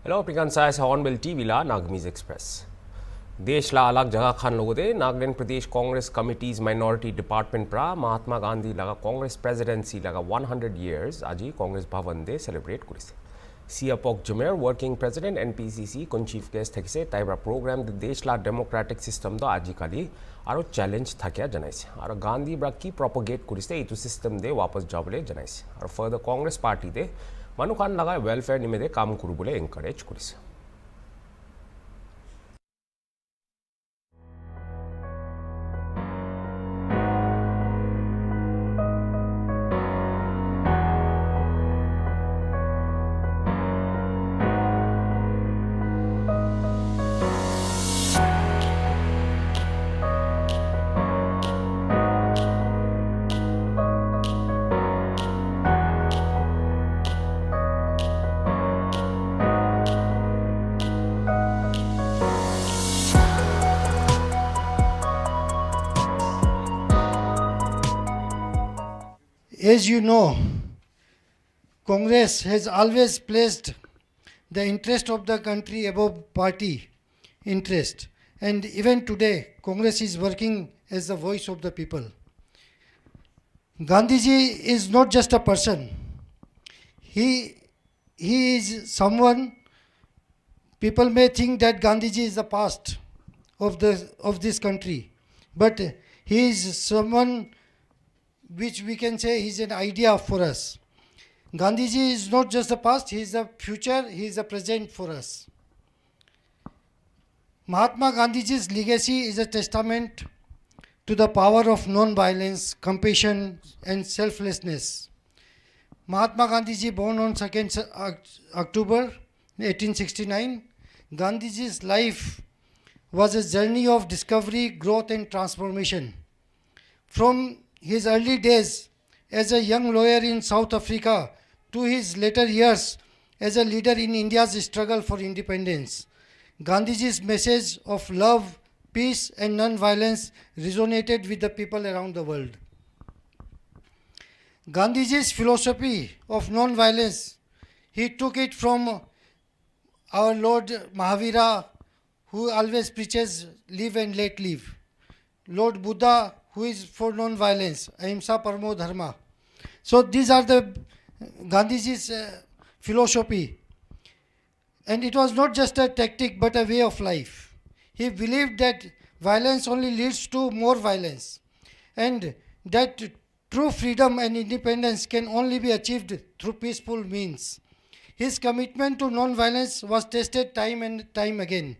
Hello, Prikan Sai sa Hornbill TV la Nagmeez Express. देश ला अलग जगह खान लोगों दे नागालैंड प्रदेश कांग्रेस कमिटीज माइनॉरिटी डिपार्टमेंट प्रा महात्मा गांधी लगा कांग्रेस प्रेसिडेंसी लगा 100 years आज कांग्रेस भवन दे सेलिब्रेट करिसे सियापोक जुमेर वर्किंग प्रेसिडेंट एनपीसीसी कोन चीफ गेस्ट थकिसे ताइब्रा प्रोग्राम दे देश ला डेमोक्रेटिक सिस्टम दो आज काली आरो चैलेंज थाकिया जनाइसे आरो गांधी ब्रा की प्रोपोगेट करिसे इतु सिस्टम दे वापस जाबले जनाइसे आरो फर्दर कांग्रेस पार्टी दे मानुखान लगा वेलफेयर निमेदे काम कुरुबले एनकरेज करिसे As you know, Congress has always placed the interest of the country above party interest. And even today, Congress is working as the voice of the people. Gandhiji is not just a person. He is someone, people may think that Gandhiji is the past of this country. But he is someone which we can say is an idea for us. Gandhiji is not just the past, he is the future, he is the present for us. Mahatma Gandhiji's legacy is a testament to the power of non-violence, compassion and selflessness. Mahatma Gandhiji born on 2nd October 1869. Gandhiji's life was a journey of discovery, growth and transformation. From his early days as a young lawyer in South Africa to his later years as a leader in India's struggle for independence, Gandhiji's message of love, peace and non-violence resonated with the people around the world. Gandhiji's philosophy of non-violence, he took it from our Lord Mahavira, who always preaches live and let live. Lord Buddha, who is for non-violence, ahimsa paramo dharma. So these are the Gandhiji's philosophy. And it was not just a tactic but a way of life. He believed that violence only leads to more violence and that true freedom and independence can only be achieved through peaceful means. His commitment to non-violence was tested time and time again.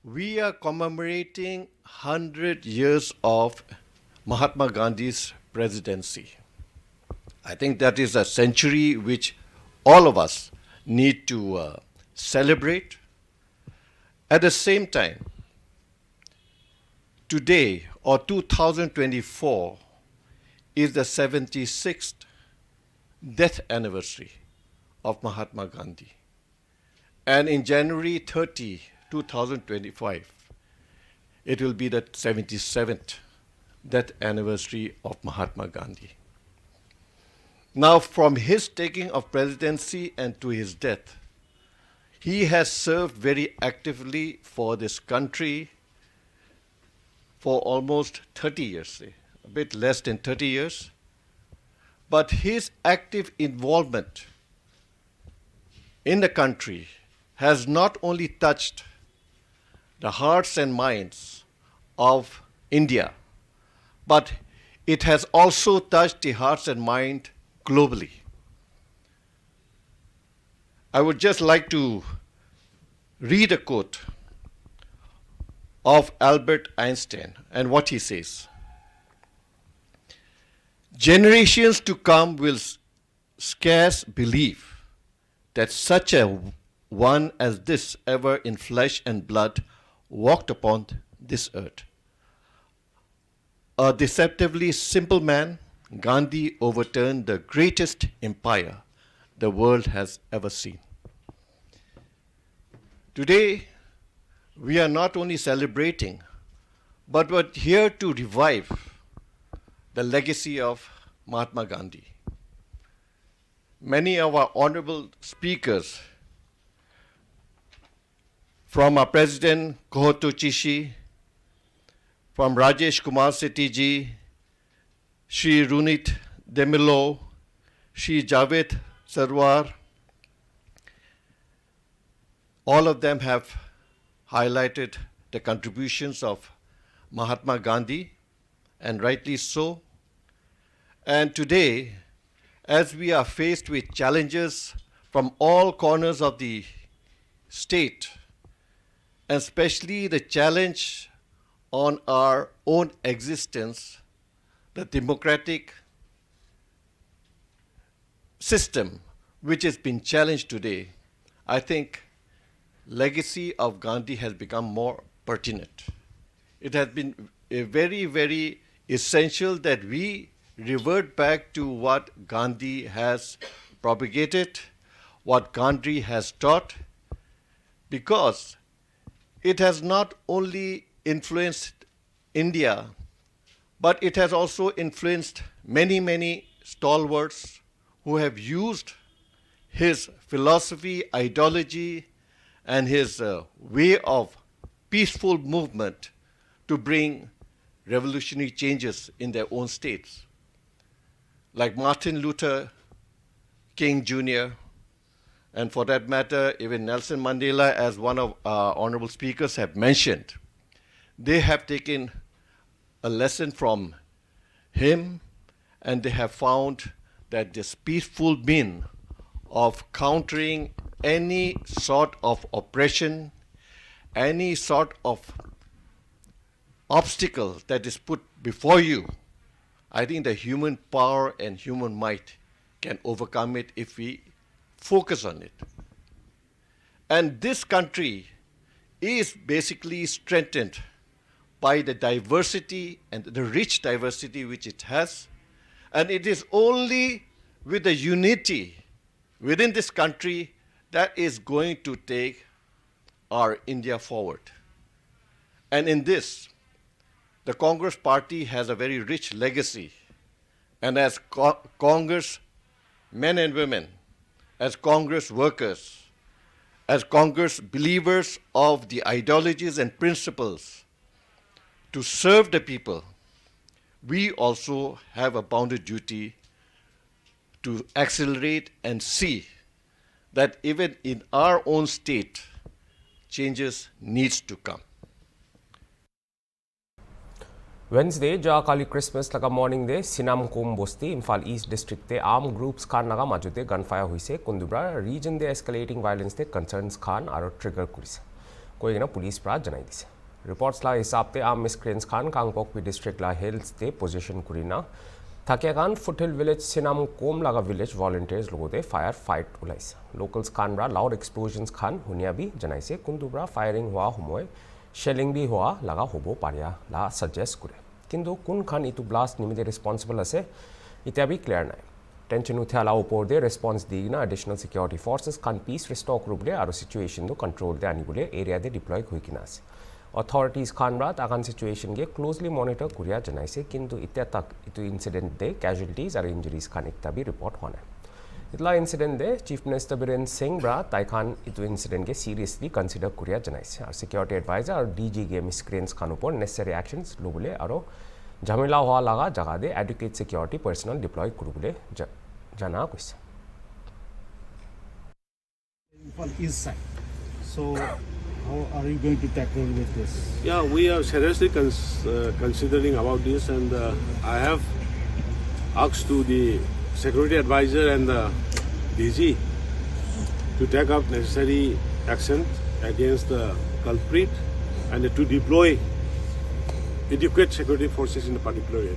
We are commemorating 100 years of Mahatma Gandhi's presidency. I think that is a century which all of us need to celebrate. At the same time, today or 2024 is the 76th death anniversary of Mahatma Gandhi. And in January 30, 2025, it will be the 77th death anniversary of Mahatma Gandhi. Now, from his taking of presidency and to his death, he has served very actively for this country for almost 30 years, a bit less than 30 years. But his active involvement in the country has not only touched the hearts and minds of India, but it has also touched the hearts and mind globally. I would just like to read a quote of Albert Einstein and what he says. Generations to come will scarce believe that such a one as this ever in flesh and blood walked upon this earth. A deceptively simple man, Gandhi overturned the greatest empire the world has ever seen. Today, we are not only celebrating, but we're here to revive the legacy of Mahatma Gandhi. Many of our honorable speakers from our President Kohoto Chishi, from Rajesh Kumar Sethi Shri Runit Demilo, Shri Javed Sarwar. All of them have highlighted the contributions of Mahatma Gandhi, and rightly so. And today, as we are faced with challenges from all corners of the state, especially the challenge on our own existence, the democratic system which has been challenged today, I think legacy of Gandhi has become more pertinent. It has been very, very essential that we revert back to what Gandhi has propagated, what Gandhi has taught, because it has not only influenced India, but it has also influenced many, many stalwarts who have used his philosophy, ideology, and his way of peaceful movement to bring revolutionary changes in their own states. Like Martin Luther King Jr., and for that matter, even Nelson Mandela, as one of our honorable speakers have mentioned, they have taken a lesson from him, and they have found that this peaceful means of countering any sort of oppression, any sort of obstacle that is put before you, I think the human power and human might can overcome it if we focus on it. And this country is basically strengthened by the diversity and the rich diversity which it has. And it is only with the unity within this country that is going to take our India forward. And in this, the Congress Party has a very rich legacy. And as Congress men and women, as Congress workers, as Congress believers of the ideologies and principles to serve the people, we also have a bounden duty to accelerate and see that even in our own state, changes needs to come. Wednesday, Kali Christmas laga morning de Sinam Kom Bosti, Imphal East District te armed groups khan laga majute gunfire huise Kundubra region de escalating violence te concerns khan aro trigger kurise. Koi na police pra janai dise. Reports la hisab te armed miscreants khan Kangpokpi district la hills te position kurina. Thakegan foothill village Sinam Kom laga village volunteers logo de fight ulais. Locals khan bra loud explosions khan hunia bi janai se Kundubra firing hua humoy shelling bi hua laga hobo paria la suggest kure. Kintu kun khan itu blast nimide responsible ase itia bi clear nai. Tension uthia la upor de response digna additional security forces khan peace restore group de aro situation do control de ani bole area de deploy hoikina ase. Authorities khan ra takan situation ge closely monitor kuria janai se kintu itia tak itu incident de casualties aro injuries khan ekta bi report hona. Itla incident de Chief Minister Biren Singh bra tai khan itu incident ge seriously consider kuria janai se. Our security advisor or DG ge miscreants khan upor necessary actions lobule aro Jamila hua laga jaga de adequate security personnel deploy kurubule jana koise. On east side. So how are you going to tackle with this? Yeah, we are seriously considering about this, and I have asked to the security advisor and the DG to take up necessary action against the culprit and to deploy adequate security forces in the particular area.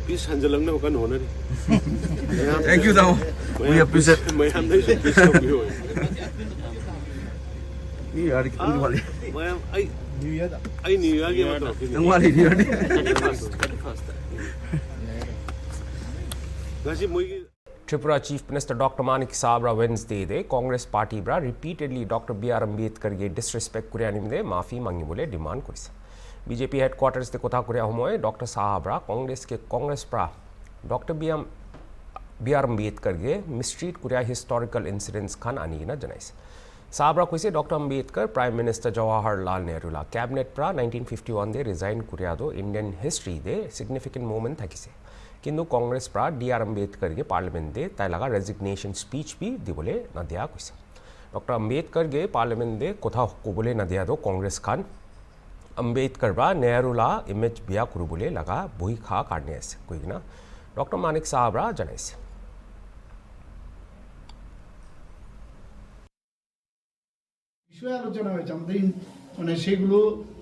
Peace hanjalang na kan honari. Thank you, though. We appreciate. Tripura Chief Minister Dr. Manik Sabra Wednesday de Congress Party bra repeatedly Dr. B.R. Ambedkar ge disrespect kuriya nimde maafi mangi bole demand korise. BJP headquarters te kotha kuriya homoy Dr. Sahabra Congress pra Dr. B.R. B.R. Ambedkar ge mistreat kuria historical incidents khan ani na janais. Sabra koise Dr. Ambedkar Prime Minister Jawaharlal Nehru la cabinet pra 1951 de resign kuria do Indian history de significant moment thakise. Kintu Congress pra D.R. Ambedkar ge parliament de tai laga resignation speech bi dibole na dia koise. Dr. Ambedkar ge parliament de kotha kobole na dia do Congress khan Ambedkar ba Nehru la image biya kurubole laga boi kha karne ase koigina Dr. Manik Sabra janaise. বিষয়ে আলোচনা হয়েছে আমাদের মানে সেগুলো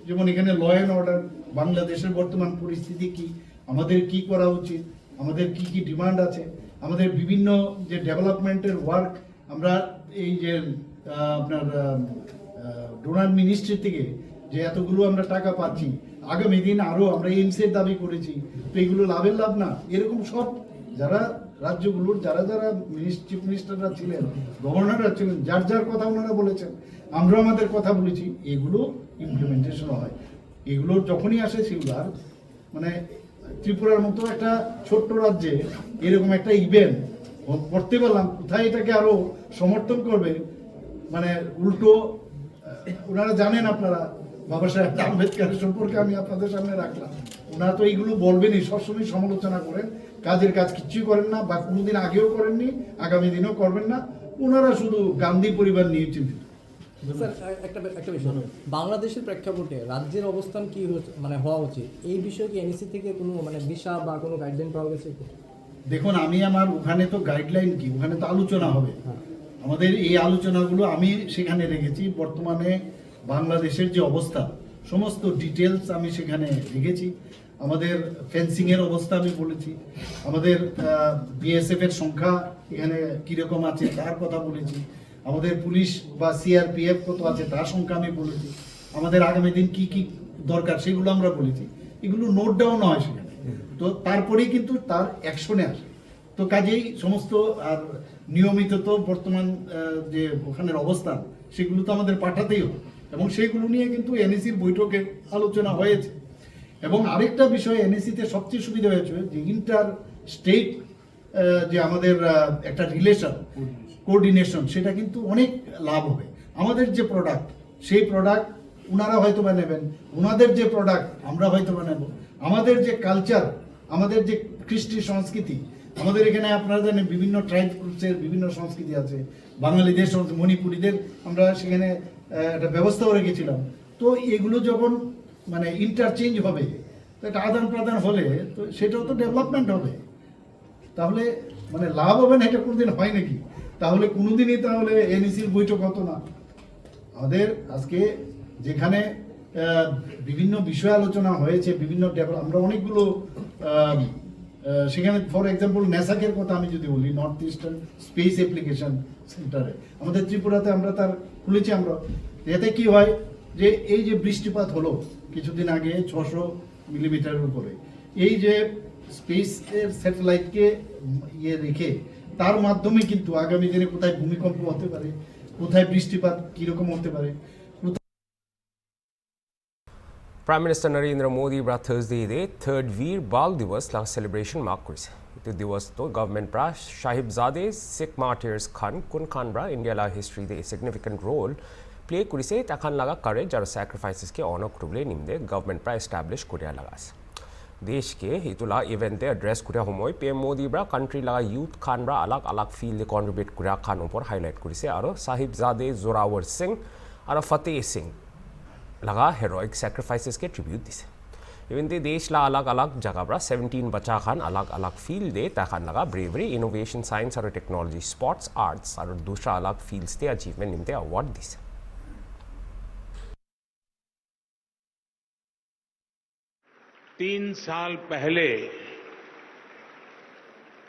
যেমন এখানে law and order বাংলাদেশের বর্তমান পরিস্থিতি কি, আমাদের কি করা উচিত, আমাদের কি কি ডিমান্ড আছে, আমাদের বিভিন্ন যে ডেভেলপমেন্টের ওয়ার্ক আমরা এই যে আপনার ডোনার মিনিস্ট্রি থেকে যে এতগুলো আমরা টাকা পাচ্ছি, আগামী দিন আরও আমরা এইমসের দাবি করেছি, তো এগুলো লাভের লাভ না, এরকম সব যারা রাজ্যগুলোর যারা যারা চিফ মিনিস্টাররা ছিলেন, গভর্নররা ছিলেন, যার যার কথা ওনারা বলেছেন, আমরা আমাদের কথা বলেছি, এগুলো ইমপ্লিমেন্টেশন হয়। এগুলো যখনই আসে সেগুলো আর মানে ত্রিপুরার মতো একটা ছোট্ট রাজ্যে এরকম একটা ইভেন্ট করতে পারলাম, কোথায় এটাকে আরো সমর্থন করবে, মানে উল্টো ওনারা জানেন, আপনারা বাবা সাহেব আম্বেদকর সম্পর্কে আমি আপনাদের সামনে রাখলাম, ওনারা তো এইগুলো বলবেনই, সবসময় সমালোচনা করেন, কাজের কাজ কিচ্ছুই করেন না, বা কোনোদিন আগেও করেননি, আগামী দিনেও করবেন না, ওনারা শুধু গান্ধী পরিবার নিয়ে চিন্তিত। স্যার একটা বিষয়, বাংলাদেশের প্রেক্ষাপটে রাজ্যের অবস্থান কি মানে হওয়া উচিত, এই বিষয়ে কি এনইসি থেকে কোনো মানে দিশা বা কোনো গাইডলাইন পাওয়া গেছে? দেখুন, আমি আমার ওখানে তো গাইডলাইন কি, ওখানে তো আলোচনা হবে, আমাদের এই আলোচনাগুলো আমি সেখানে রেখেছি। বর্তমানে বাংলাদেশের যে অবস্থা সমস্ত ডিটেলস আমি সেখানে রেখেছি। আমাদের ফেন্সিংয়ের অবস্থা আমি বলেছি, আমাদের বিএসএফ এর সংখ্যা এখানে কীরকম আছে তার কথা বলেছি, আমাদের পুলিশ বা সিআরপিএফ কত আছে তার সংখ্যা আমি বলেছি, আমাদের আগামী দিন কি কি দরকার সেগুলো আমরা বলেছি। এগুলো নোট ডাউন হয় সেখানে, তো তারপরেই কিন্তু তার অ্যাকশনে আসে। তো কাজেই সমস্ত আর নিয়মিত তো বর্তমান যে ওখানের অবস্থান সেগুলো তো আমাদের পাঠাতেই হবে, এবং সেগুলো নিয়ে কিন্তু এনএসির বৈঠকে আলোচনা হয়েছে। এবং আরেকটা বিষয় এনএসিতে সবচেয়ে সুবিধা হয়েছে যে ইন্টার স্টেট যে আমাদের একটা রিলেশন কোঅর্ডিনেশন, সেটা কিন্তু অনেক লাভ হবে। আমাদের যে প্রোডাক্ট সেই প্রোডাক্ট ওনারা হয়তো বা নেবেন, ওনাদের যে প্রোডাক্ট আমরা হয়তো বা নেব, আমাদের যে কালচার, আমাদের যে কৃষ্টি সংস্কৃতি, আমাদের এখানে আপনারা জানেন বিভিন্ন ট্রাইব গ্রুপসের বিভিন্ন সংস্কৃতি আছে, বাঙালিদের মণিপুরীদের আমরা সেখানে একটা ব্যবস্থাও রেখেছিলাম। তো এগুলো যখন মানে ইন্টারচেঞ্জ হবে, তো একটা আদান প্রদান হলে তো সেটাও তো ডেভেলপমেন্ট হবে, তাহলে মানে লাভ হবে না, এটা কোনোদিন হয় নাকি? তাহলে কোনোদিনই তাহলে এনইসির বৈঠক হতো না। আমাদের আজকে যেখানে বিভিন্ন বিষয় আলোচনা হয়েছে, বিভিন্ন আমরা অনেকগুলো সেখানে ফর এক্সাম্পল ন্যাসাকের কথা আমি যদি বলি, নর্থ ইস্টার্ন স্পেস অ্যাপ্লিকেশন সেন্টারে আমাদের ত্রিপুরাতে আমরা তার খুলেছি। আমরা এতে কি হয় যে এই যে বৃষ্টিপাত হলো কিছুদিন আগে 600 মিলিমিটারের উপরে, এই যে স্পেস এর স্যাটেলাইটকে ইয়ে রেখে তার মাধ্যমে কিন্তু আগামী দিনে কোথায় ভূমিকম্প হতে পারে, কোথায় বৃষ্টিপাত কীরকম হতে পারে। Prime Minister Narendra Modi bra Thursday de third Veer Bal Divas la celebration mark korise. Itu divas to government bra Sahibzade Sikh martyrs Kun Khan bra India la history de significant role play korise takhan laga courage ar sacrifices ke honor kurule nimde government bra establish korea lagas. देश के हितुला event address कुरिया हमय PM Modi ब्रा country लगा youth Khan ब्रा अलग अलग field contribute कुरिया खान ऊपर highlight करिसे और साहिबजादे जोरावर सिंह और फतेह सिंह लगा हेरोइक सैक्रिफाइसेस के ट्रिब्यूट दिसे। इवेंट देश ला अलग अलग जगह ब्रा 17 बच्चा खान अलग अलग फील्ड दे ताखान लगा ब्रेवरी इनोवेशन साइंस और टेक्नोलॉजी स्पोर्ट्स आर्ट्स और दूसरा अलग फील्ड्स दे अचीवमेंट निम्ते अवार्ड दिसे। 3 साल पहले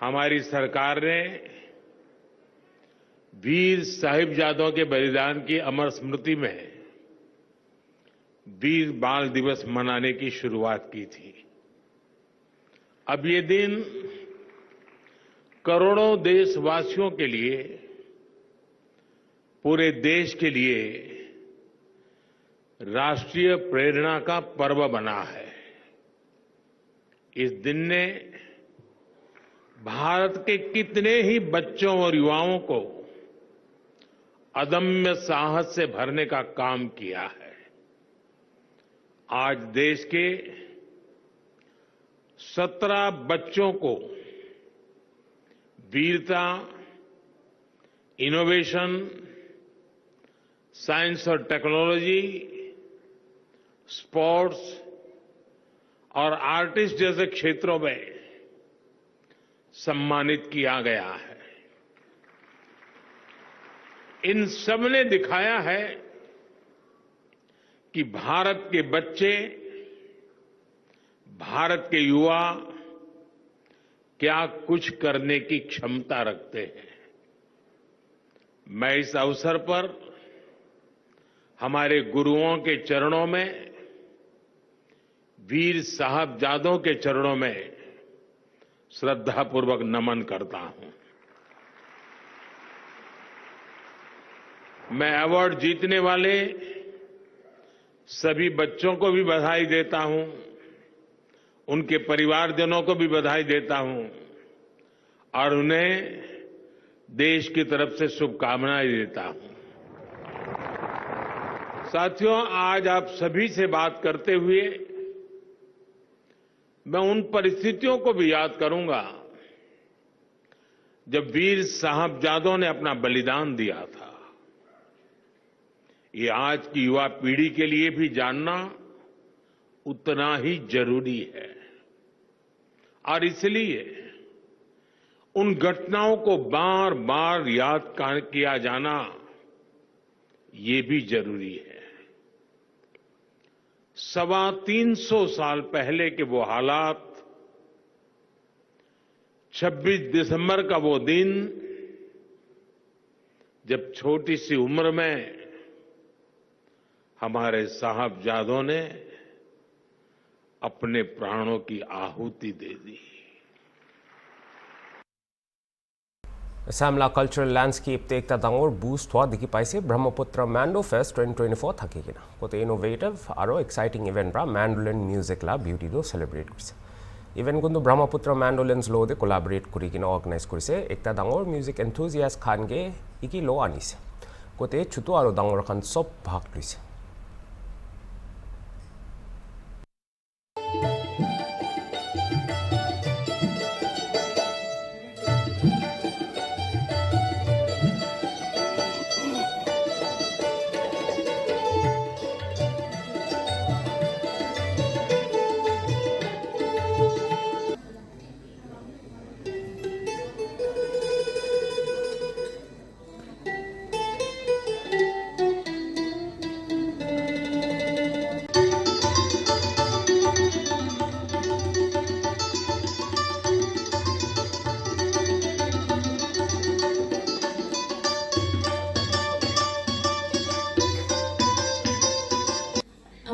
हमारी सरकार ने वीर साहिबजादों के बलिदान की अमर स्मृति में वीर बाल दिवस मनाने की शुरुआत की थी। अब ये दिन करोड़ों देशवासियों के लिए, पूरे देश के लिए राष्ट्रीय प्रेरणा का पर्व बना है। इस दिन ने भारत के कितने ही बच्चों और युवाओं को अदम्य साहस से भरने का काम किया है। आज देश के 17 बच्चों को वीरता, इनोवेशन, साइंस और टेक्नोलॉजी, स्पोर्ट्स और आर्टिस्ट जैसे क्षेत्रों में सम्मानित किया गया है। इन सब ने दिखाया है कि भारत के बच्चे, भारत के युवा क्या कुछ करने की क्षमता रखते हैं। मैं इस अवसर पर हमारे गुरुओं के चरणों में, वीर साहबजादों के चरणों में श्रद्धापूर्वक नमन करता हूं। मैं अवार्ड जीतने वाले सभी बच्चों को भी बधाई देता हूं, उनके परिवारजनों को भी बधाई देता हूं और उन्हें देश की तरफ से शुभकामनाएं देता हूं। साथियों, आज आप सभी से बात करते हुए मैं उन परिस्थितियों को भी याद करूंगा जब वीर साहबजादों ने अपना बलिदान दिया था। ये आज की युवा पीढ़ी के लिए भी जानना उतना ही जरूरी है और इसलिए उन घटनाओं को बार बार याद किया जाना ये भी जरूरी है। 325 साल पहले के वो हालात, 26 दिसंबर का वो दिन जब छोटी सी उम्र में हमारे साहबजादों ने अपने प्राणों की आहुति दे दी। Samla cultural landscape te ekta dangor boost hoa dikhi paise Brahmaputra Mando Fest 2024 thaki kina kote innovative aro exciting event bra mandolin music la beauty do celebrate korise event kundu Brahmaputra mandolins lo de collaborate kuri kina organize korise ekta dangor music enthusiast khan ge iki lo anise kote chutu aro dangor khan sob bhag loise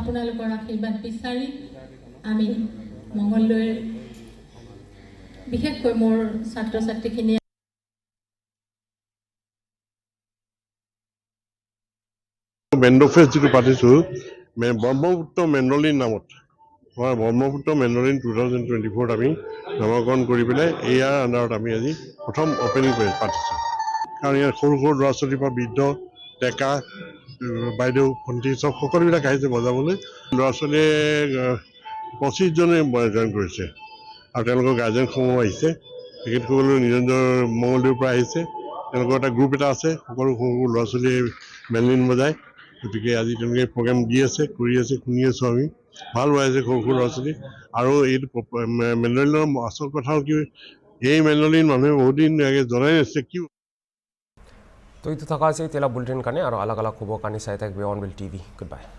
আপোনালোকৰ আশীৰ্বাদ বিচাৰি আমি মংগলদৈৰ বিশেষকৈ মোৰ ছাত্ৰ ছাত্ৰীখিনি মেন্ডো fest যেটো পাতিছো Brahmaputra mandolin নামত মই ব্ৰহ্মপুত্ৰ মেণ্ডলিন 2024 আমি নামকৰণ কৰি পেলাই ইয়াৰ আণ্ডাৰত আমি আজি প্ৰথম অপেনিং পাতিছোঁ। কাৰণ ইয়াৰ সৰু সৰু ল'ৰা ছোৱালীৰ পৰা বৃদ্ধ ডেকা বাইদেউ ভণ্টি চব সকলোবিলাক আহিছে বজাবলৈ। ল'ৰা ছোৱালীয়ে 25 জনে জইন কৰিছে আৰু তেওঁলোকৰ গাৰ্জেনসমূহ আহিছে। তেখেতসকলো নিজৰ নিজৰ মংগলদৈৰ পৰা আহিছে। তেওঁলোকৰ এটা গ্ৰুপ এটা আছে, সকলো সৰু ল'ৰা ছোৱালীয়ে মেণ্ডলিন বজায়। গতিকে আজি তেওঁলোকে প্ৰগ্ৰেম দি আছে, কৰি আছে, শুনি আছোঁ আমি। ভাল পাইছে সৰু সৰু ল'ৰা ছোৱালী। আৰু এইটো মেণ্ডলিনৰ আচল কথা হ'ল কি, এই মেণ্ডলিন মানুহে বহুত দিন আগে জনাই নাছিলে কি। तो इतो थका से तेला बुलेटिन कने और अलग अलग खबर कानी साइता बे ऑन बिल टीवी। Good bye.